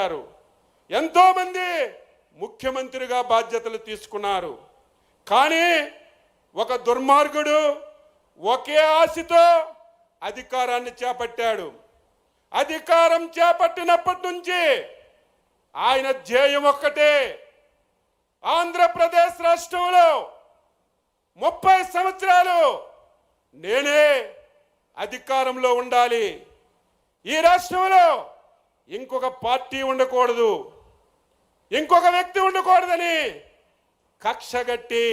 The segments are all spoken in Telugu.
చేశారు. ఎంతోమంది ముఖ్యమంత్రిగా బాధ్యతలు తీసుకున్నారు. కానీ ఒక దుర్మార్గుడు ఒకే ఆశతో అధికారాన్ని చేపట్టాడు. అధికారం చేపట్టినప్పటి నుంచి ఆయన ధ్యేయం ఒక్కటే, ఆంధ్రప్రదేశ్ రాష్ట్రంలో 30 సంవత్సరాలు నేనే అధికారంలో ఉండాలి, ఈ రాష్ట్రంలో ఇంకొక పార్టీ ఉండకూడదు, ఇంకొక వ్యక్తి ఉండకూడదని కక్షగట్టి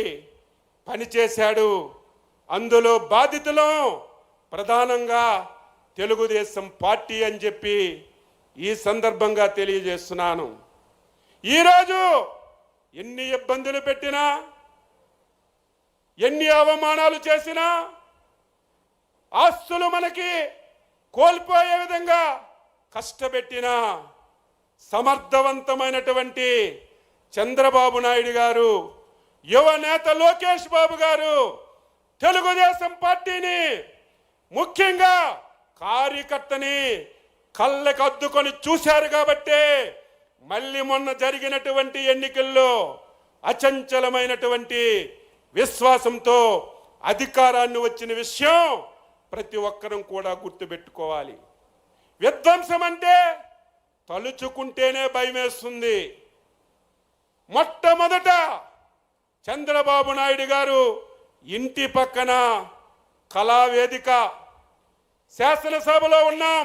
పనిచేశాడు. అందులో బాధితులు ప్రధానంగా తెలుగుదేశం పార్టీ అని చెప్పి ఈ సందర్భంగా తెలియజేస్తున్నాను. ఈరోజు ఎన్ని ఇబ్బందులు పెట్టినా, ఎన్ని అవమానాలు చేసినా, ఆస్తులు మనకి కోల్పోయే విధంగా కష్టపెట్టినా సమర్థవంతమైనటువంటి చంద్రబాబు నాయుడు గారు, యువ నేత లోకేష్ బాబు గారు తెలుగుదేశం పార్టీని, ముఖ్యంగా కార్యకర్తని కళ్ళకు అద్దుకొని చూశారు కాబట్టి మళ్ళీ మొన్న జరిగినటువంటి ఎన్నికల్లో అచంచలమైనటువంటి విశ్వాసంతో అధికారాన్ని వచ్చిన విషయం ప్రతి ఒక్కరం కూడా గుర్తుపెట్టుకోవాలి. విధ్వంసం అంటే తలుచుకుంటేనే భయమేస్తుంది. మొట్టమొదట చంద్రబాబు నాయుడు గారు ఇంటి పక్కన కళావేదిక, శాసనసభలో ఉన్నాం,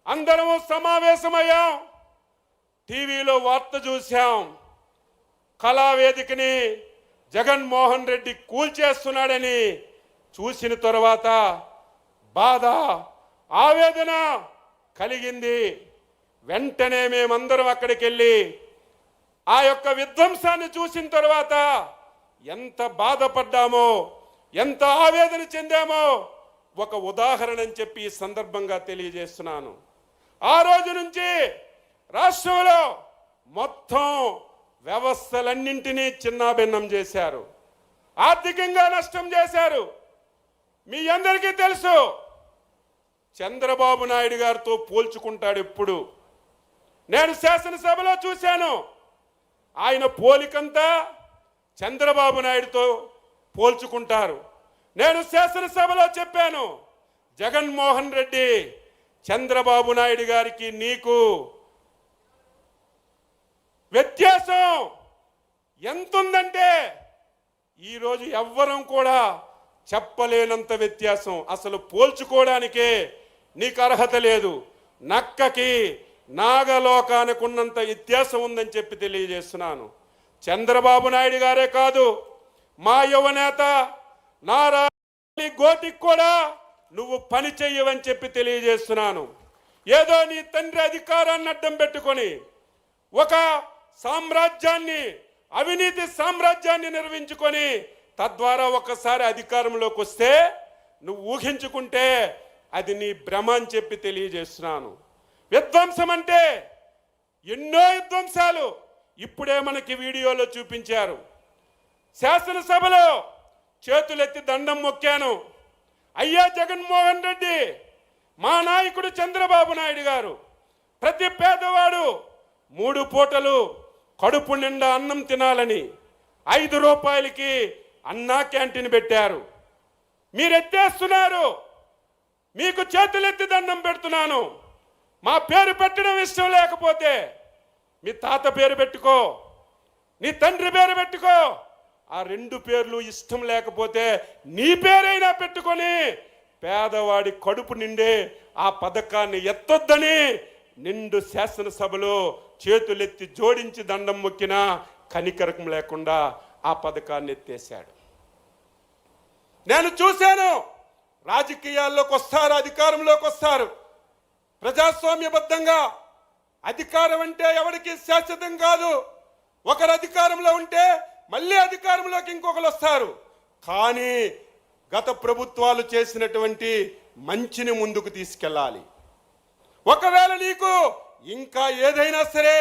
అందరము సమావేశమయ్యాం, టీవీలో వార్త చూశాం, కళావేదికని జగన్మోహన్ రెడ్డి కూల్చేస్తున్నాడని చూసిన తర్వాత బాధ, ఆవేదన కలిగింది. వెంటనే మేమందరం అక్కడికి వెళ్ళి ఆ యొక్క విధ్వంసాన్ని చూసిన తర్వాత ఎంత బాధపడ్డామో, ఎంత ఆవేదన చెందామో ఒక ఉదాహరణ అని చెప్పి ఈ సందర్భంగా తెలియజేస్తున్నాను. ఆ రోజు నుంచి రాష్ట్రంలో మొత్తం వ్యవస్థలన్నింటినీ చిన్నాభిన్నం చేశారు, ఆర్థికంగా నష్టం చేశారు. మీ అందరికీ తెలుసు, చంద్రబాబు నాయుడు గారితో పోల్చుకుంటాడు ఎప్పుడు. నేను శాసనసభలో చూశాను, ఆయన పోలికంతా చంద్రబాబు నాయుడుతో పోల్చుకుంటారు. నేను శాసనసభలో చెప్పాను, జగన్మోహన్ రెడ్డి చంద్రబాబు నాయుడు గారికి నీకు వ్యత్యాసం ఎంతుందంటే ఈరోజు ఎవ్వరం కూడా చెప్పలేనంత వ్యత్యాసం. అసలు పోల్చుకోవడానికే నీకు అర్హత లేదు. నక్కకి నాగలోకానికి ఉన్నంత వ్యత్యాసం ఉందని చెప్పి తెలియజేస్తున్నాను. చంద్రబాబు నాయుడు గారే కాదు, మా యువనేత నారా గోటికి కూడా నువ్వు పని చెయ్యవని చెప్పి తెలియజేస్తున్నాను. ఏదో నీ తండ్రి అధికారాన్ని అడ్డం పెట్టుకొని ఒక సామ్రాజ్యాన్ని, అవినీతి సామ్రాజ్యాన్ని నిర్మించుకొని తద్వారా ఒకసారి అధికారంలోకి వస్తే నువ్వు ఊహించుకుంటే అది నీ భ్రమ అని చెప్పి తెలియజేస్తున్నాను. విధ్వంసం అంటే ఎన్నో విధ్వంసాలు ఇప్పుడే మనకి వీడియోలో చూపించారు. శాసనసభలో చేతులెత్తి దండం మొక్కాను, అయ్యా జగన్మోహన్ రెడ్డి, మా నాయకుడు చంద్రబాబు నాయుడు గారు ప్రతి పేదవాడు 3 పూటలు కడుపు నిండా అన్నం తినాలని 5 రూపాయలకి అన్నా క్యాంటీన్ పెట్టారు. మీరు ఎత్తేస్తున్నారు, మీకు చేతులెత్తి దండం పెడుతున్నాను. మా పేరు పెట్టడం ఇష్టం లేకపోతే మీ తాత పేరు పెట్టుకో, నీ తండ్రి పేరు పెట్టుకో. ఆ 2 పేర్లు ఇష్టం లేకపోతే నీ పేరైనా పెట్టుకొని పేదవాడి కడుపు నిండే ఆ పథకాన్ని ఎత్తొద్దని నిండు శాసనసభలో చేతులెత్తి జోడించి దండం మొక్కినా కనికరకం లేకుండా ఆ పథకాన్ని ఎత్తేశాడు. నేను చూశాను, రాజకీయాల్లోకి వస్తారు, అధికారంలోకి వస్తారు, ప్రజాస్వామ్యబద్ధంగా. అధికారం అంటే ఎవరికి శాశ్వతం కాదు. ఒకరు అధికారంలో ఉంటే మళ్ళీ అధికారంలోకి ఇంకొకరు వస్తారు. కానీ గత ప్రభుత్వాలు చేసినటువంటి మంచిని ముందుకు తీసుకెళ్ళాలి. ఒకవేళ నీకు ఇంకా ఏదైనా సరే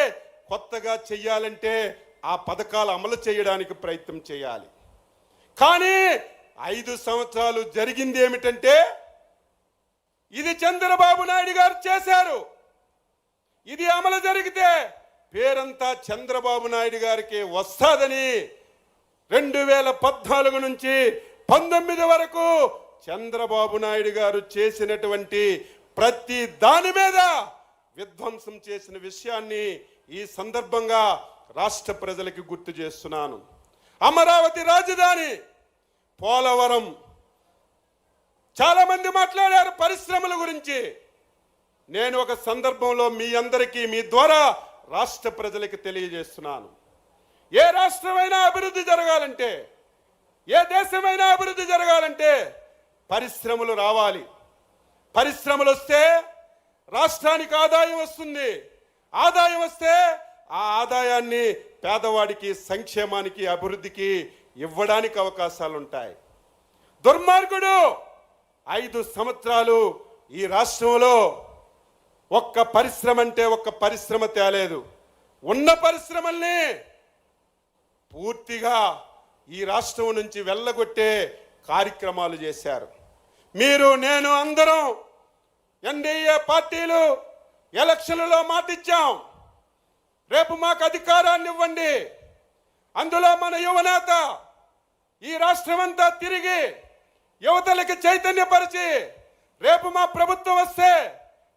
కొత్తగా చెయ్యాలంటే ఆ పథకాలు అమలు చేయడానికి ప్రయత్నం చేయాలి. కానీ 5 సంవత్సరాలు జరిగింది ఏమిటంటే ఇది చంద్రబాబు నాయుడు గారు చేశారు. ఇది అమలు జరిగితే పేరంతా చంద్రబాబు నాయుడు గారికి వస్తాదని 2014 నుంచి 19 వరకు చంద్రబాబు నాయుడు గారు చేసినటువంటి ప్రతి దాని మీద విధ్వంసం చేసిన విషయాన్ని ఈ సందర్భంగా రాష్ట్ర ప్రజలకు గుర్తు చేస్తున్నాను. అమరావతి రాజధాని, పోలవరం, చాలా మంది మాట్లాడారు పరిశ్రమల గురించి. నేను ఒక సందర్భంలో మీ అందరికీ మీ ద్వారా రాష్ట్ర ప్రజలకు తెలియజేస్తున్నాను. ఏ రాష్ట్రమైనా అభివృద్ధి జరగాలంటే, ఏ దేశమైనా అభివృద్ధి జరగాలంటే పరిశ్రమలు రావాలి. పరిశ్రమలు వస్తే రాష్ట్రానికి ఆదాయం వస్తుంది. ఆదాయం వస్తే ఆ ఆదాయాన్ని పేదవాడికి, సంక్షేమానికి, అభివృద్ధికి ఇవ్వడానికి అవకాశాలు ఉంటాయి. దుర్మార్గుడు 5 సంవత్సరాలు ఈ రాష్ట్రంలో ఒక్క పరిశ్రమ అంటే ఒక్క పరిశ్రమ తేలేదు. ఉన్న పరిశ్రమల్ని పూర్తిగా ఈ రాష్ట్రం నుంచి వెళ్ళగొట్టే కార్యక్రమాలు చేశారు. మీరు, నేను, అందరం ఎన్డీఏ పార్టీలు ఎలక్షన్లలో మాటిచ్చాం, రేపు మాకు అధికారాన్ని ఇవ్వండి. అందులో మన యువనేత ఈ రాష్ట్రమంతా తిరిగి యువతలకి చైతన్యపరిచి, రేపు మా ప్రభుత్వం వస్తే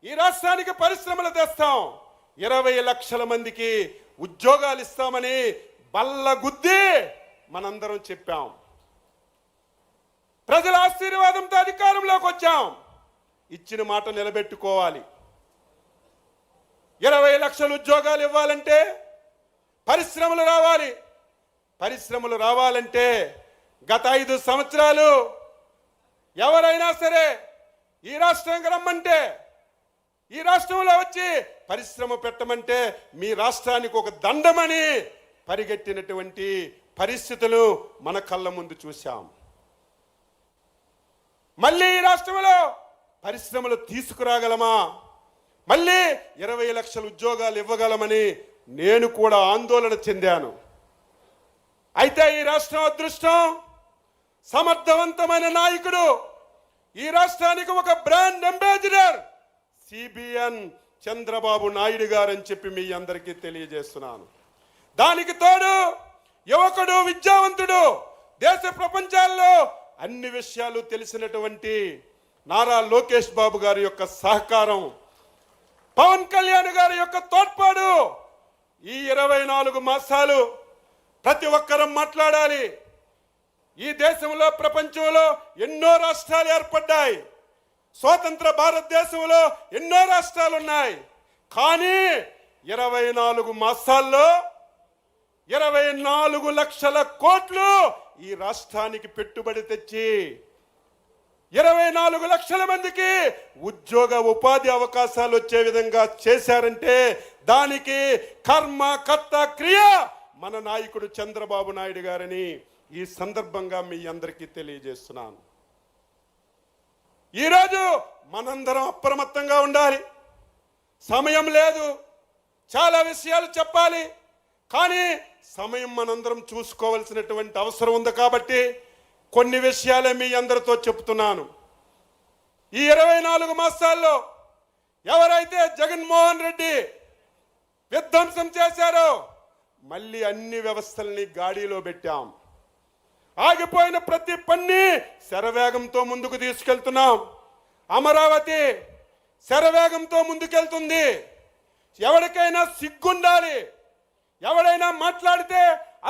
ఈ రాష్ట్రానికి పరిశ్రమలు తెస్తాం, 20 లక్షల మందికి ఉద్యోగాలు ఇస్తామని బల్లగుద్ది మనందరం చెప్పాం. ప్రజల ఆశీర్వాదంతో అధికారంలోకి వచ్చాం. ఇచ్చిన మాట నిలబెట్టుకోవాలి. 20 లక్షల ఉద్యోగాలు ఇవ్వాలంటే పరిశ్రమలు రావాలి. పరిశ్రమలు రావాలంటే గత 5 సంవత్సరాలు ఎవరైనా సరే ఈ రాష్ట్రానికి రమ్మంటే, ఈ రాష్ట్రంలో వచ్చి పరిశ్రమ పెట్టమంటే మీ రాష్ట్రానికి ఒక దండమని పరిగెట్టినటువంటి పరిస్థితులు మన కళ్ళ ముందు చూశాం. మళ్ళీ ఈ రాష్ట్రంలో పరిశ్రమలు తీసుకురాగలమా, మళ్ళీ 20 లక్షల ఉద్యోగాలు ఇవ్వగలమని నేను కూడా ఆందోళన చెందాను. అయితే ఈ రాష్ట్రం అదృష్టం, సమర్థవంతమైన నాయకుడు, ఈ రాష్ట్రానికి ఒక brand ambassador CBN Chandrababu Naidu గారు అని చెప్పి మీ అందరికీ తెలియజేస్తున్నాను. దానికి తోడు యువకుడు, విద్యావంతుడు, దేశ ప్రపంచాల్లో అన్ని విషయాలు తెలిసినటువంటి నారా లోకేష్ బాబు గారి యొక్క సహకారం, పవన్ కళ్యాణ్ గారి యొక్క తోడ్పాటు, ఈ 24 మాసాలు ప్రతి ఒక్కరం మాట్లాడాలి. ఈ దేశంలో, ప్రపంచంలో ఎన్నో రాష్ట్రాలు ఏర్పడ్డాయి. స్వతంత్ర భారతదేశంలో ఎన్నో రాష్ట్రాలు ఉన్నాయి. కానీ 24 మాసాల్లో 24 లక్షల కోట్లు ఈ రాష్ట్రానికి పెట్టుబడి తెచ్చి 24 లక్షల మందికి ఉద్యోగ ఉపాధి అవకాశాలు వచ్చే విధంగా చేశారంటే దానికి కర్మ, కర్త, క్రియ మన నాయకుడు చంద్రబాబు నాయుడు గారని ఈ సందర్భంగా మీ అందరికీ తెలియజేస్తున్నాను. ఈరోజు మనందరం అప్రమత్తంగా ఉండాలి. సమయం లేదు, చాలా విషయాలు చెప్పాలి, కానీ సమయం మనందరం చూసుకోవాల్సినటువంటి అవసరం ఉంది. కాబట్టి కొన్ని విషయాలే మీ అందరితో చెప్తున్నాను. ఈ 24 మాసాల్లో ఎవరైతే జగన్మోహన్ రెడ్డి విధ్వంసం చేశారో మళ్ళీ అన్ని వ్యవస్థల్ని గాడిలో పెట్టాం. ఆగిపోయిన ప్రతి పన్ని శరవేగంతో ముందుకు తీసుకెళ్తున్నాం. అమరావతి శరవేగంతో ముందుకెళ్తుంది. ఎవరికైనా సిగ్గుండాలి, ఎవరైనా మాట్లాడితే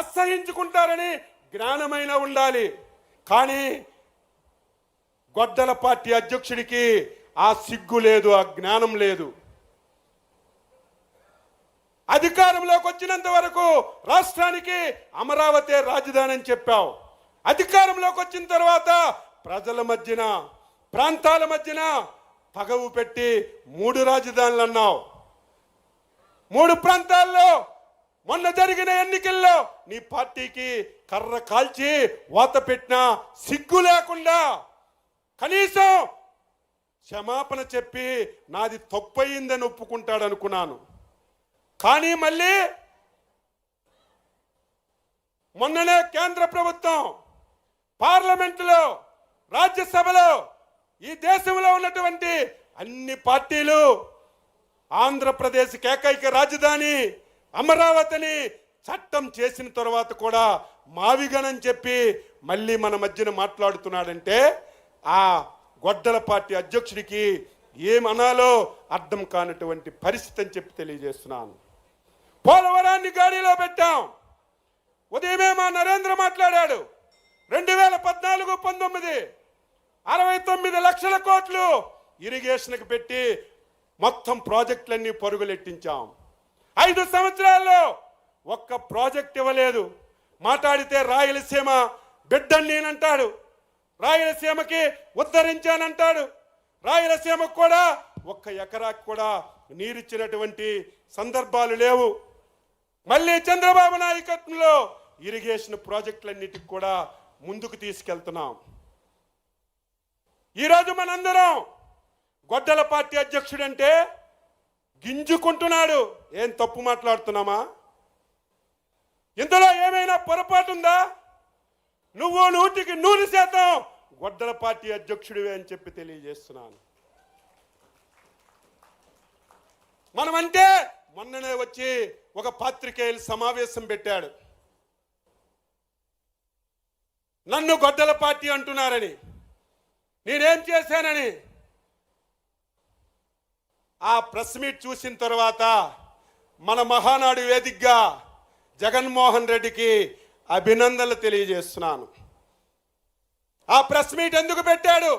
అసహించుకుంటారని జ్ఞానమైన ఉండాలి. కానీ గొడ్డల పార్టీ అధ్యక్షుడికి ఆ సిగ్గు లేదు, ఆ జ్ఞానం లేదు. అధికారంలోకి వచ్చినంత వరకు రాష్ట్రానికి అమరావతి రాజధాని అని చెప్పావు. అధికారంలోకి వచ్చిన తర్వాత ప్రజల మధ్యన, ప్రాంతాల మధ్యన పగవు పెట్టి 3 రాజధానులు అన్నావు. 3 ప్రాంతాల్లో మొన్న జరిగిన ఎన్నికల్లో నీ పార్టీకి కర్ర కాల్చి వాత పెట్టిన సిగ్గు లేకుండా కనీసం క్షమాపణ చెప్పి నాది తప్పయిందని ఒప్పుకుంటాడు అనుకున్నాను. కానీ మళ్ళీ మొన్ననే కేంద్ర ప్రభుత్వం పార్లమెంటులో, రాజ్యసభలో ఈ దేశంలో ఉన్నటువంటి అన్ని పార్టీలు ఆంధ్రప్రదేశ్ ఏకైక రాజధాని అమరావతిని చట్టం చేసిన తర్వాత కూడా మావిగనని చెప్పి మళ్ళీ మన మధ్యన మాట్లాడుతున్నాడంటే ఆ గొడ్డల పార్టీ అధ్యక్షుడికి ఏమనాలో అర్థం కానటువంటి పరిస్థితి అని చెప్పి తెలియజేస్తున్నాను. పోలవరాన్ని గాడిలో పెట్టాం. ఉదయమే మా నరేంద్ర మాట్లాడాడు. 2014-19 69 లక్షల కోట్లు ఇరిగేషన్కి పెట్టి మొత్తం ప్రాజెక్టులన్నీ పరుగులెట్టించాం. 5 సంవత్సరాల్లో ఒక్క ప్రాజెక్ట్ ఇవ్వలేదు. మాట్లాడితే రాయలసీమ బిడ్డని నేనంటాడు, రాయలసీమకి ఉద్ధరించానంటాడు. రాయలసీమకు కూడా ఒక్క ఎకరాకు కూడా నీరిచ్చినటువంటి సందర్భాలు లేవు. మళ్ళీ చంద్రబాబు నాయకత్వంలో ఇరిగేషన్ ప్రాజెక్టులన్నిటికి కూడా ముందుకు తీసుకెళ్తున్నాం. ఈరోజు మనందరం గొడ్డల పార్టీ అధ్యక్షుడంటే గింజుకుంటున్నాడు. ఏం తప్పు మాట్లాడుతున్నామా? ఇందులో ఏమైనా పొరపాటు ఉందా? నువ్వు 100% గొడ్డల పార్టీ అధ్యక్షుడివే అని చెప్పి తెలియజేస్తున్నాను. మనమంటే మొన్ననే వచ్చి ఒక పాత్రికేయుల సమావేశం పెట్టాడు. నన్ను గొడ్డల పార్టీ అంటున్నారని, నేనేం చేశానని. ఆ ప్రెస్ మీట్ చూసిన తర్వాత మన మహానాడు వేదికగా జగన్మోహన్ రెడ్డికి అభినందనలు తెలియజేస్తున్నాను. ఆ ప్రెస్ మీట్ ఎందుకు పెట్టాడు?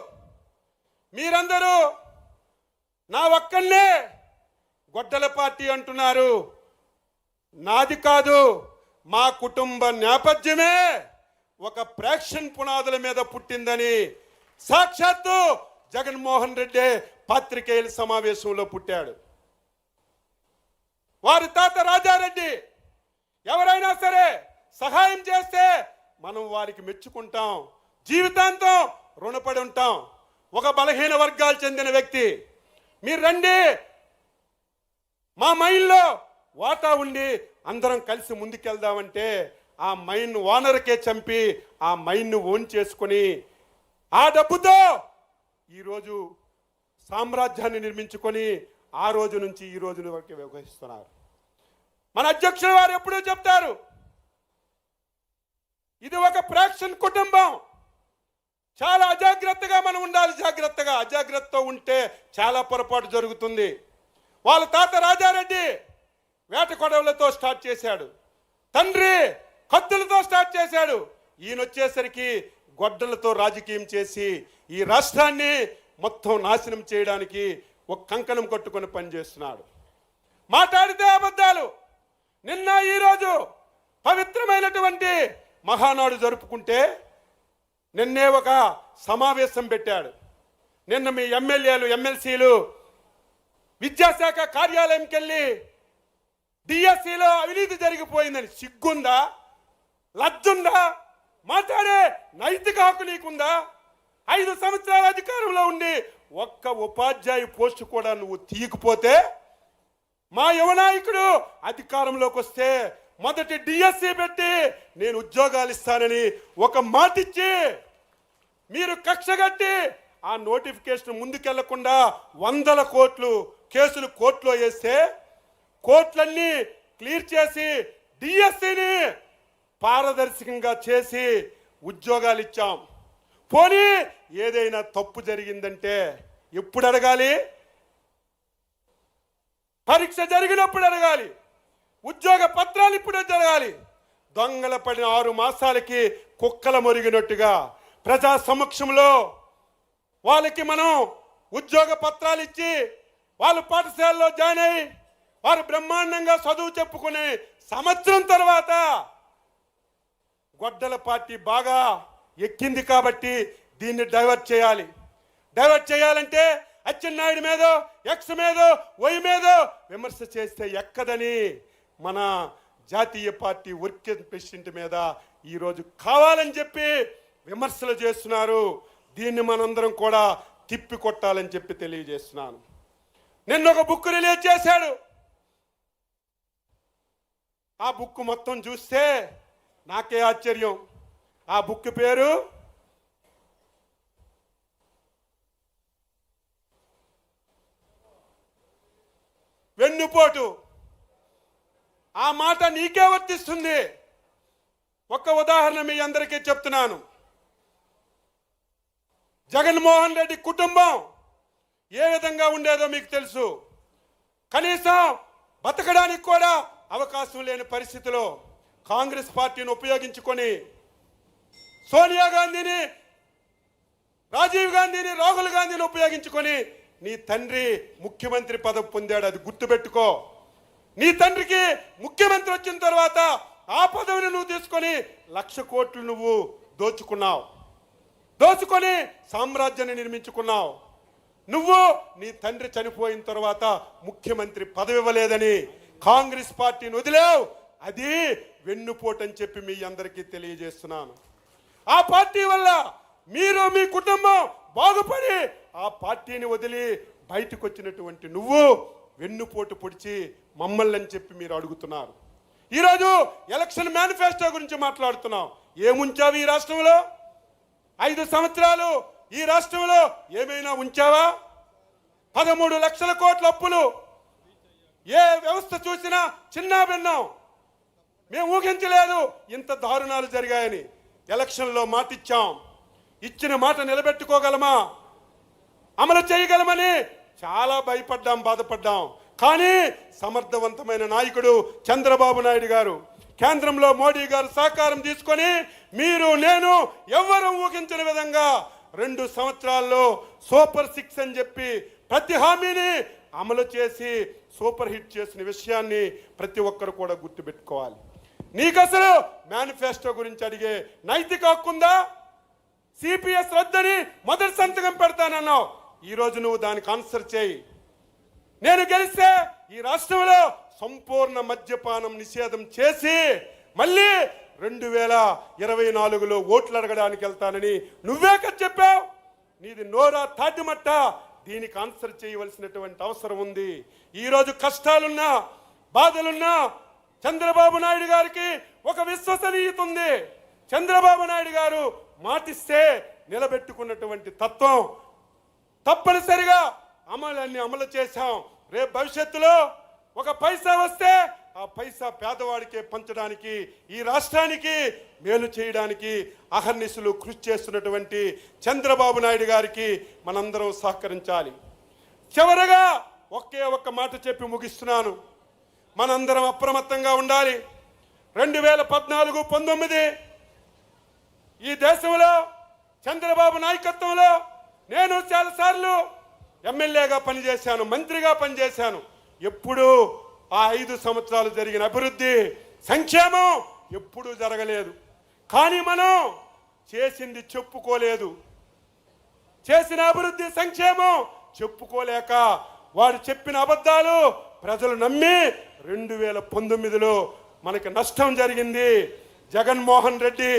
మీరందరూ నా ఒక్కళ్ళే గొడ్డల పార్టీ అంటున్నారు. నాది కాదు, మా కుటుంబ నేపథ్యమే ఒక ప్రేక్షణ పునాదుల మీద పుట్టిందని సాక్షాత్తు జగన్మోహన్ రెడ్డి పాత్రికేయుల సమావేశంలో పుట్టాడు. వారి తాత రాజారెడ్డి ఎవరైనా సరే సహాయం చేస్తే మనం వారికి మెచ్చుకుంటాం, జీవితాంతం రుణపడి ఉంటాం. ఒక బలహీన వర్గాలు చెందిన వ్యక్తి మీరు రండి, మా మైన్లో వాటా ఉండి అందరం కలిసి ముందుకెళ్దామంటే ఆ మైన్ ఓనర్కే చంపి ఆ మైన్ను ఓన్ చేసుకొని ఆ డబ్బుతో ఈరోజు సామ్రాజ్యాన్ని నిర్మించుకొని ఆ రోజు నుంచి ఈ రోజు వరకు వ్యవహరిస్తున్నారు. మన అధ్యక్షుల వారు ఎప్పుడూ చెప్తారు, ఇది ఒక ప్రేక్షణ కుటుంబం. చాలా అజాగ్రత్తగా మనం ఉండాలి. అజాగ్రత్తతో ఉంటే చాలా పొరపాటు జరుగుతుంది. వాళ్ళ తాత రాజారెడ్డి వేట కొడవలతో స్టార్ట్ చేశాడు, తండ్రి కత్తులతో స్టార్ట్ చేశాడు. ఈయన వచ్చేసరికి గొడ్డలతో రాజకీయం చేసి ఈ రాష్ట్రాన్ని మొత్తం నాశనం చేయడానికి ఒక కంకణం కట్టుకొని పనిచేస్తున్నాడు. మాట్లాడితే అబద్ధాలు. నిన్న ఈరోజు పవిత్రమైనటువంటి మహానాడు జరుపుకుంటే నిన్నే ఒక సమావేశం పెట్టాడు. నిన్న మీ ఎమ్మెల్యేలు ఎమ్మెల్సీలు విద్యాశాఖ కార్యాలయంకి వెళ్ళి డిఎస్సిలో అవినీతి జరిగిపోయిందని సిగ్గుందా, లజ్జుందా, మాట్లాడే నైతిక హక్కు నీకుందా? 5 సంవత్సరాల అధికారంలో ఉండి ఒక్క ఉపాధ్యాయు పోస్టు కూడా నువ్వు తీయకపోతే, మా యువ నాయకుడు అధికారంలోకి వస్తే మొదటి డిఎస్సి పెట్టి నేను ఉద్యోగాలు ఇస్తానని ఒక మాటిచ్చి మీరు కక్షగట్టి ఆ నోటిఫికేషన్ ముందుకెళ్లకుండా 100 కోట్లు కేసులు కోర్టులో వేస్తే కోర్టులన్నీ క్లియర్ చేసి డిఎస్సిని పారదర్శకంగా చేసి ఉద్యోగాలు ఇచ్చాం. పోనీ ఏదైనా తప్పు జరిగిందంటే ఎప్పుడు అడగాలి? పరీక్ష జరిగినప్పుడు అడగాలి. ఉద్యోగ పత్రాలు ఇప్పుడే జరగాలి. దొంగల పడిన 6 మాసాలకి కుక్కల మొరిగినట్టుగా ప్రజా సమక్షంలో వాళ్ళకి మనం ఉద్యోగ పత్రాలు ఇచ్చి వాళ్ళు పాఠశాలలో జాయిన్ అయ్యి వారు బ్రహ్మాండంగా చదువు చెప్పుకునే సంవత్సరం తర్వాత గొడ్డల పార్టీ బాగా ఎక్కింది కాబట్టి దీన్ని డైవర్ట్ చేయాలి. డైవర్ట్ చేయాలంటే అచ్చెన్నాయుడు మీదో ఎక్స్ మీదో వై మీదో విమర్శ చేస్తే ఎక్కదని మన జాతీయ పార్టీ వర్కింగ్ ప్రెసిడెంట్ మీద ఈరోజు కావాలని చెప్పి విమర్శలు చేస్తున్నారు. దీన్ని మనందరం కూడా తిప్పి కొట్టాలని చెప్పి తెలియజేస్తున్నాను. నిన్న ఒక బుక్ రిలీజ్ చేశాడు. ఆ బుక్ మొత్తం చూస్తే నాకే ఆశ్చర్యం. ఆ బుక్ పేరు వెన్నుపోటు. ఆ మాట నీకే వర్తిస్తుంది. ఒక్క ఉదాహరణ మీ అందరికీ చెప్తున్నాను. జగన్మోహన్ రెడ్డి కుటుంబం ఏ విధంగా ఉండేదో మీకు తెలుసు. కనీసం బతకడానికి కూడా అవకాశం లేని పరిస్థితిలో కాంగ్రెస్ పార్టీని ఉపయోగించుకొని సోనియా గాంధీని, రాజీవ్ గాంధీని, రాహుల్ గాంధీని ఉపయోగించుకొని నీ తండ్రి ముఖ్యమంత్రి పదవి పొందాడు. అది గుర్తుపెట్టుకో. నీ తండ్రికి ముఖ్యమంత్రి వచ్చిన తర్వాత ఆ పదవిని నువ్వు తీసుకొని 1,00,000 కోట్లు నువ్వు దోచుకొని సామ్రాజ్యాన్ని నిర్మించుకున్నావు. నువ్వు నీ తండ్రి చనిపోయిన తర్వాత ముఖ్యమంత్రి పదవి ఇవ్వలేదని కాంగ్రెస్ పార్టీని వదిలేవు. అది వెన్నుపోటు అని చెప్పి మీ అందరికీ తెలియజేస్తున్నాను. ఆ పార్టీ వల్ల మీరు, మీ కుటుంబం బాగుపడి ఆ పార్టీని వదిలి బయటకు వచ్చినటువంటి నువ్వు వెన్నుపోటు పొడిచి మమ్మల్ని అని చెప్పి మీరు అడుగుతున్నారు. ఈరోజు ఎలక్షన్ మేనిఫెస్టో గురించి మాట్లాడుతున్నాం. ఏముంచావు ఈ రాష్ట్రంలో? 5 సంవత్సరాలు ఈ రాష్ట్రంలో ఏమైనా ఉంచావా? 13 లక్షల కోట్ల అప్పులు. ఏ వ్యవస్థ చూసినా చిన్న భిన్నం. మేము ఊహించలేదు ఇంత దారుణాలు జరిగాయని. ఎలక్షన్లో మాట ఇచ్చాం. ఇచ్చిన మాట నిలబెట్టుకోగలమా, అమలు చేయగలమని చాలా భయపడ్డాం, బాధపడ్డాం. కానీ సమర్థవంతమైన నాయకుడు చంద్రబాబు నాయుడు గారు, కేంద్రంలో మోడీ గారు సహకారం తీసుకొని మీరు, నేను ఎవ్వరూ ఊహించిన విధంగా 2 సంవత్సరాల్లో సూపర్ 6 అని చెప్పి ప్రతి హామీని అమలు చేసి సూపర్ హిట్ చేసిన విషయాన్ని ప్రతి ఒక్కరు కూడా గుర్తుపెట్టుకోవాలి. నీకు అసలు మేనిఫెస్టో గురించి అడిగే నైతిక హక్కుందా? సిపిఎస్ రద్దని మొదటి సంతకం పెడతానన్నావు. ఈరోజు నువ్వు దానికి ఆన్సర్ చేయి. నేను గెలిస్తే ఈ రాష్ట్రంలో సంపూర్ణ మద్యపానం నిషేధం చేసి మళ్ళీ 2024లో ఓట్లు అడగడానికి వెళ్తానని నువ్వే కదా చెప్పావు. నీది నోరా తాటిమట్ట. దీనికి ఆన్సర్ చేయవలసినటువంటి అవసరం ఉంది. ఈరోజు కష్టాలున్నా, బాధలున్నా చంద్రబాబు నాయుడు గారికి ఒక విశ్వసనీయత ఉంది. చంద్రబాబు నాయుడు గారు మాటిస్తే నిలబెట్టుకున్నటువంటి తత్వం. తప్పనిసరిగా అమలు చేశాం. రేపు భవిష్యత్తులో ఒక పైసా వస్తే ఆ పైసా పేదవాడికే పంచడానికి, ఈ రాష్ట్రానికి మేలు చేయడానికి అహర్నిశలు కృషి చేస్తున్నటువంటి చంద్రబాబు నాయుడు గారికి మనందరం సహకరించాలి. చివరగా ఒక్క మాట చెప్పి ముగిస్తున్నాను. మనందరం అప్రమత్తంగా ఉండాలి. 2014-19 ఈ దేశంలో చంద్రబాబు నాయకత్వంలో నేను చాలాసార్లు ఎమ్మెల్యేగా పనిచేశాను, మంత్రిగా పనిచేశాను. ఎప్పుడూ ఆ 5 సంవత్సరాలు జరిగిన అభివృద్ధి, సంక్షేమం ఎప్పుడూ జరగలేదు. కానీ మనం చేసింది చెప్పుకోలేదు. చేసిన అభివృద్ధి, సంక్షేమం చెప్పుకోలేక వాడు చెప్పిన అబద్ధాలు ప్రజలు నమ్మి 2019లో మనకి నష్టం జరిగింది. జగన్మోహన్ రెడ్డి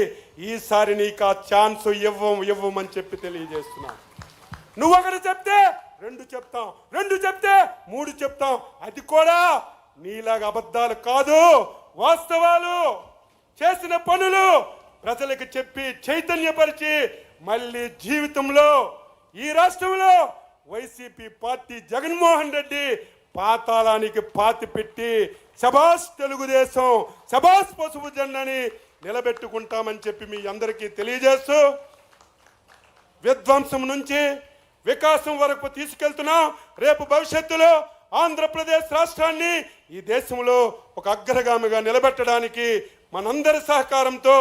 ఈసారి నీకు ఆ ఛాన్స్ ఇవ్వమని చెప్పి తెలియజేస్తున్నా. నువ్వు ఒకటి చెప్తే 2 చెప్తాం, 2 చెప్తే 3 చెప్తాం. అది కూడా నీలాగా అబద్ధాలు కాదు, వాస్తవాలు, చేసిన పనులు ప్రజలకు చెప్పి చైతన్యపరిచి మళ్ళీ జీవితంలో ఈ రాష్ట్రంలో వైసీపీ పార్టీ జగన్మోహన్ రెడ్డి పాతాళానికి పాతి పెట్టి శబాష్ తెలుగుదేశం, శబాష్ పసుపు జెండాని నిలబెట్టుకుంటామని చెప్పి మీ అందరికీ తెలియజేస్తూ విధ్వంసం నుంచి వికాసం వరకు తీసుకెళ్తున్నాం. రేపు భవిష్యత్తులో ఆంధ్రప్రదేశ్ రాష్ట్రాన్ని ఈ దేశంలో ఒక అగ్రగామిగా నిలబెట్టడానికి మనందరి సహకారంతో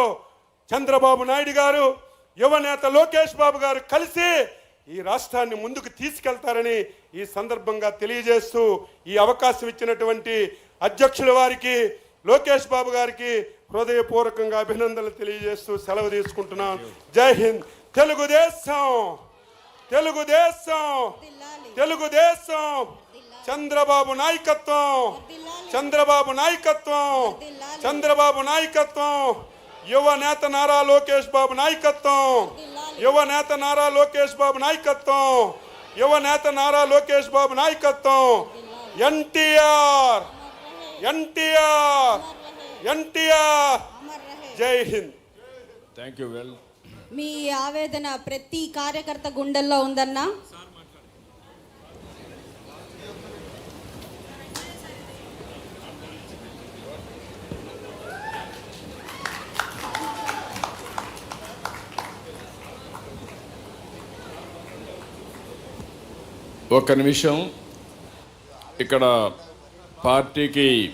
చంద్రబాబు నాయుడు గారు, యువనేత లోకేష్ బాబు గారు కలిసి ఈ రాష్ట్రాన్ని ముందుకు తీసుకెళ్తారని ఈ సందర్భంగా తెలియజేస్తూ ఈ అవకాశం ఇచ్చినటువంటి అధ్యక్షుల వారికి, లోకేష్ బాబు గారికి హృదయపూర్వకంగా అభినందనలు తెలియజేస్తూ సెలవు తీసుకుంటున్నాను. జై హింద్. తెలుగుదేశం, తెలుగుదేశం, తెలుగుదేశం. చంద్రబాబు నాయకత్వం, చంద్రబాబు నాయకత్వం, చంద్రబాబు నాయకత్వం. యువ నేత నారా లోకేష్ బాబు నాయకత్వం, యువ నేత నారా లోకేష్ బాబు నాయకత్వం, యువ నేత నారా లోకేష్ బాబు నాయకత్వం. ఎన్టీఆర్, ఎన్టీఆర్, ఎన్టీఆర్. జై హింద్. Thank you. వెల్, మీ ఆవేదన ప్రతి కార్యకర్త గుండెల్లో ఉందన్నా. ఒక్క నిమిషం. ఇక్కడ పార్టీకి